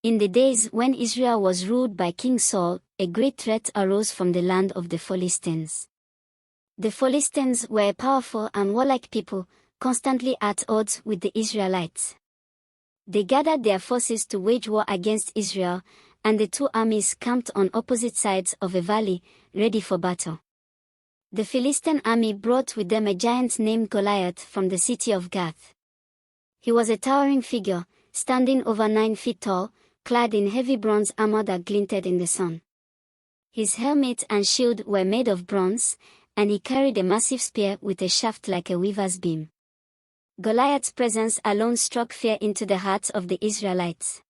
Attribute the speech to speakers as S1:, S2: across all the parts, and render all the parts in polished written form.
S1: In the days when Israel was ruled by King Saul, a great threat arose from the land of the Philistines. The Philistines were a powerful and warlike people, constantly at odds with the Israelites. They gathered their forces to wage war against Israel, and the two armies camped on opposite sides of a valley, ready for battle. The Philistine army brought with them a giant named Goliath from the city of Gath. He was a towering figure, standing over 9 feet tall, clad in heavy bronze armor that glinted in the sun. His helmet and shield were made of bronze, and he carried a massive spear with a shaft like a weaver's beam. Goliath's presence alone struck fear into the hearts of the Israelites.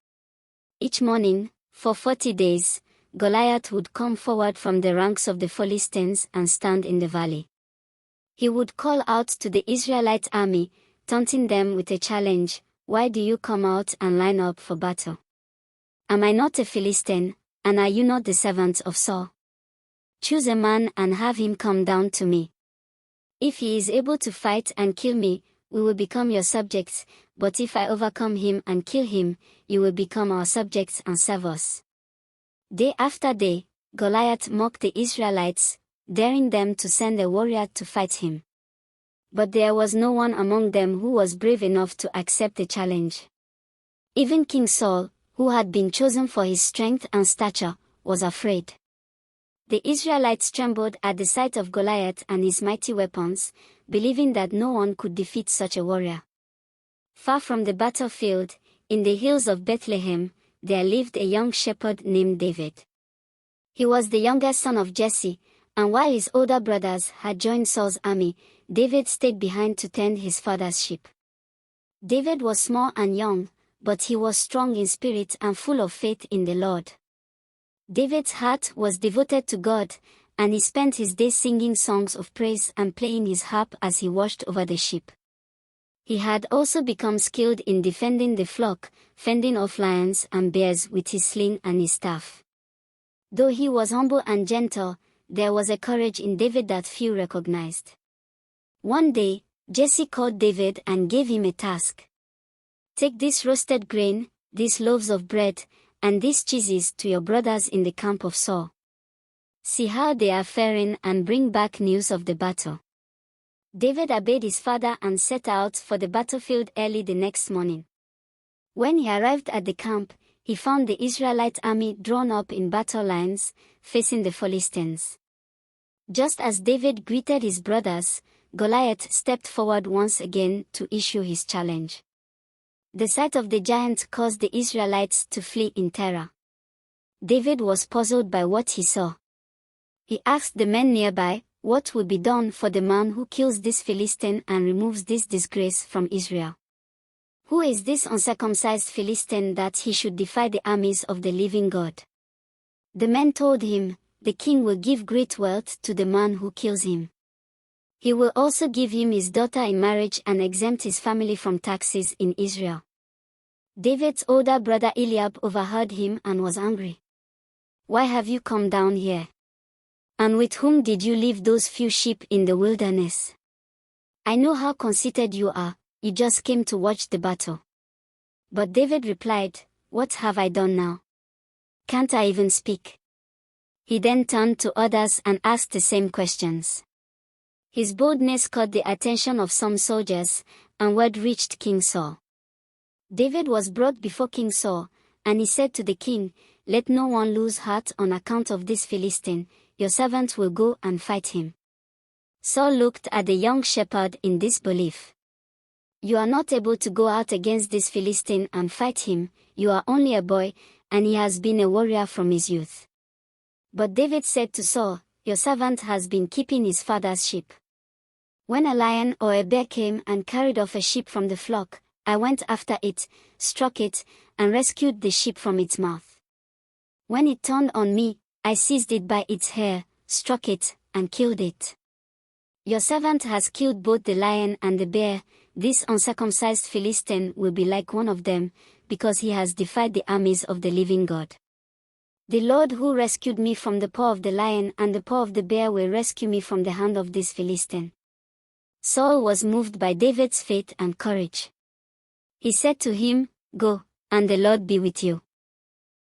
S1: Each morning, for 40 days, Goliath would come forward from the ranks of the Philistines and stand in the valley. He would call out to the Israelite army, taunting them with a challenge, "Why do you come out and line up for battle? Am I not a Philistine, and are you not the servants of Saul? Choose a man and have him come down to me. If he is able to fight and kill me, we will become your subjects, but if I overcome him and kill him, you will become our subjects and serve us." Day after day, Goliath mocked the Israelites, daring them to send a warrior to fight him. But there was no one among them who was brave enough to accept the challenge. Even King Saul, who had been chosen for his strength and stature, was afraid. The Israelites trembled at the sight of Goliath and his mighty weapons, believing that no one could defeat such a warrior. Far from the battlefield, in the hills of Bethlehem, there lived a young shepherd named David. He was the youngest son of Jesse, and while his older brothers had joined Saul's army, David stayed behind to tend his father's sheep. David was small and young, but he was strong in spirit and full of faith in the Lord. David's heart was devoted to God, and he spent his days singing songs of praise and playing his harp as he watched over the sheep. He had also become skilled in defending the flock, fending off lions and bears with his sling and his staff. Though he was humble and gentle, there was a courage in David that few recognized. One day, Jesse called David and gave him a task. "Take this roasted grain, these loaves of bread, and these cheeses to your brothers in the camp of Saul. See how they are faring and bring back news of the battle." David obeyed his father and set out for the battlefield early the next morning. When he arrived at the camp, he found the Israelite army drawn up in battle lines, facing the Philistines. Just as David greeted his brothers, Goliath stepped forward once again to issue his challenge. The sight of the giant caused the Israelites to flee in terror. David was puzzled by what he saw. He asked the men nearby, "What will be done for the man who kills this Philistine and removes this disgrace from Israel? Who is this uncircumcised Philistine that he should defy the armies of the living God?" The men told him, "The king will give great wealth to the man who kills him. He will also give him his daughter in marriage and exempt his family from taxes in Israel." David's older brother Eliab overheard him and was angry. "Why have you come down here? And with whom did you leave those few sheep in the wilderness? I know how conceited you are, you just came to watch the battle." But David replied, "What have I done now? Can't I even speak?" He then turned to others and asked the same questions. His boldness caught the attention of some soldiers, and word reached King Saul. David was brought before King Saul, and he said to the king, "Let no one lose heart on account of this Philistine, your servant will go and fight him." Saul looked at the young shepherd in disbelief. "You are not able to go out against this Philistine and fight him, you are only a boy, and he has been a warrior from his youth." But David said to Saul, "Your servant has been keeping his father's sheep. When a lion or a bear came and carried off a sheep from the flock, I went after it, struck it, and rescued the sheep from its mouth. When it turned on me, I seized it by its hair, struck it, and killed it. Your servant has killed both the lion and the bear. This uncircumcised Philistine will be like one of them, because he has defied the armies of the living God. The Lord who rescued me from the paw of the lion and the paw of the bear will rescue me from the hand of this Philistine." Saul was moved by David's faith and courage. He said to him, "Go, and the Lord be with you."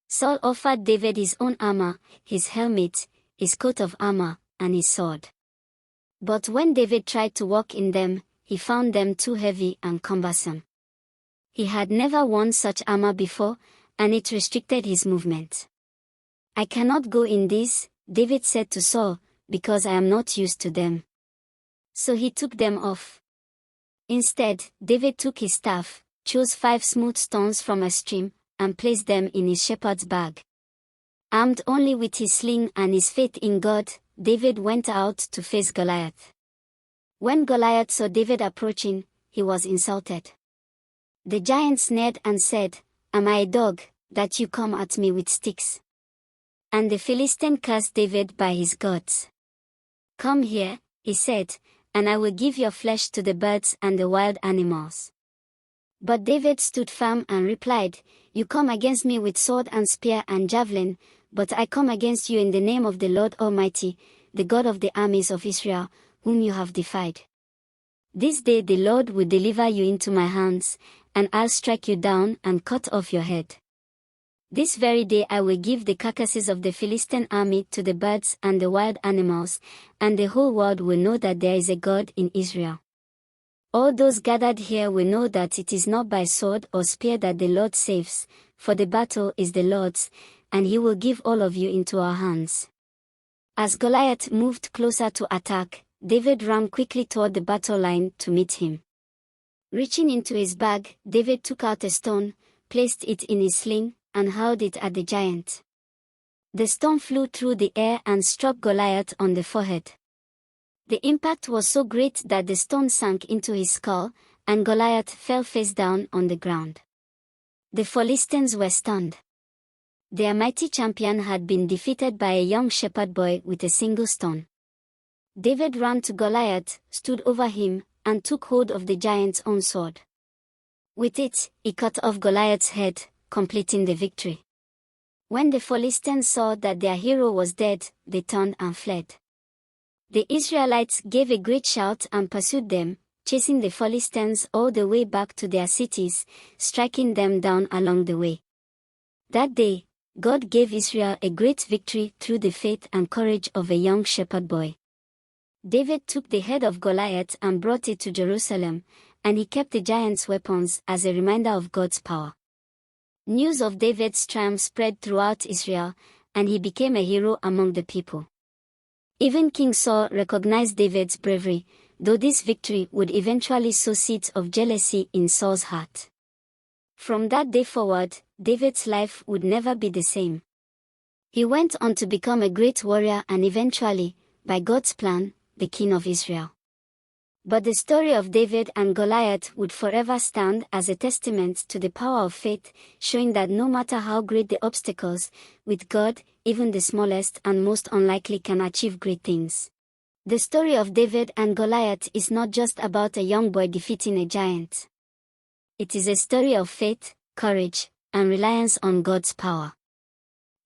S1: Saul offered David his own armor, his helmet, his coat of armor, and his sword. But when David tried to walk in them, he found them too heavy and cumbersome. He had never worn such armor before, and it restricted his movement. "I cannot go in these," David said to Saul, "because I am not used to them." So he took them off. Instead, David took his staff, chose 5 smooth stones from a stream, and placed them in his shepherd's bag. Armed only with his sling and his faith in God, David went out to face Goliath. When Goliath saw David approaching, he was insulted. The giant sneered and said, "Am I a dog, that you come at me with sticks?" And the Philistine cursed David by his gods. "Come here," he said, "and I will give your flesh to the birds and the wild animals." But David stood firm and replied, "You come against me with sword and spear and javelin, but I come against you in the name of the Lord Almighty, the God of the armies of Israel, whom you have defied. This day the Lord will deliver you into my hands, and I'll strike you down and cut off your head. This very day I will give the carcasses of the Philistine army to the birds and the wild animals, and the whole world will know that there is a God in Israel. All those gathered here will know that it is not by sword or spear that the Lord saves, for the battle is the Lord's, and he will give all of you into our hands." As Goliath moved closer to attack, David ran quickly toward the battle line to meet him. Reaching into his bag, David took out a stone, placed it in his sling, and hurled it at the giant. The stone flew through the air and struck Goliath on the forehead. The impact was so great that the stone sank into his skull, and Goliath fell face down on the ground. The Philistines were stunned. Their mighty champion had been defeated by a young shepherd boy with a single stone. David ran to Goliath, stood over him, and took hold of the giant's own sword. With it, he cut off Goliath's head, completing the victory. When the Philistines saw that their hero was dead, they turned and fled. The Israelites gave a great shout and pursued them, chasing the Philistines all the way back to their cities, striking them down along the way. That day, God gave Israel a great victory through the faith and courage of a young shepherd boy. David took the head of Goliath and brought it to Jerusalem, and he kept the giant's weapons as a reminder of God's power. News of David's triumph spread throughout Israel, and he became a hero among the people. Even King Saul recognized David's bravery, though this victory would eventually sow seeds of jealousy in Saul's heart. From that day forward, David's life would never be the same. He went on to become a great warrior and eventually, by God's plan, the king of Israel. But the story of David and Goliath would forever stand as a testament to the power of faith, showing that no matter how great the obstacles, with God, even the smallest and most unlikely can achieve great things. The story of David and Goliath is not just about a young boy defeating a giant. It is a story of faith, courage, and reliance on God's power.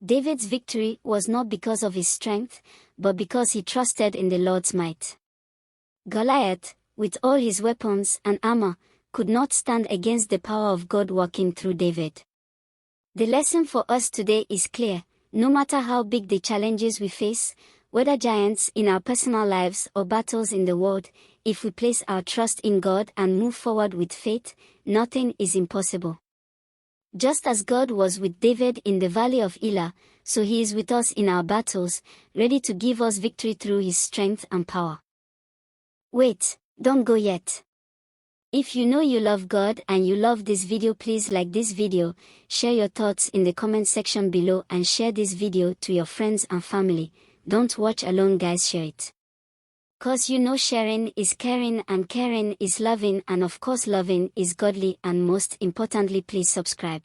S1: David's victory was not because of his strength, but because he trusted in the Lord's might. Goliath, with all his weapons and armor, could not stand against the power of God working through David. The lesson for us today is clear: no matter how big the challenges we face, whether giants in our personal lives or battles in the world, if we place our trust in God and move forward with faith, nothing is impossible. Just as God was with David in the valley of Elah, so he is with us in our battles, ready to give us victory through his strength and power. Wait, don't go yet. If you know you love God and you love this video, please like this video, share your thoughts in the comment section below and share this video to your friends and family. Don't watch alone, guys, share it. Cause you know sharing is caring and caring is loving, and of course loving is godly, and most importantly, please subscribe.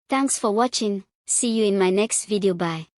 S1: Thanks for watching. See you in my next video. Bye.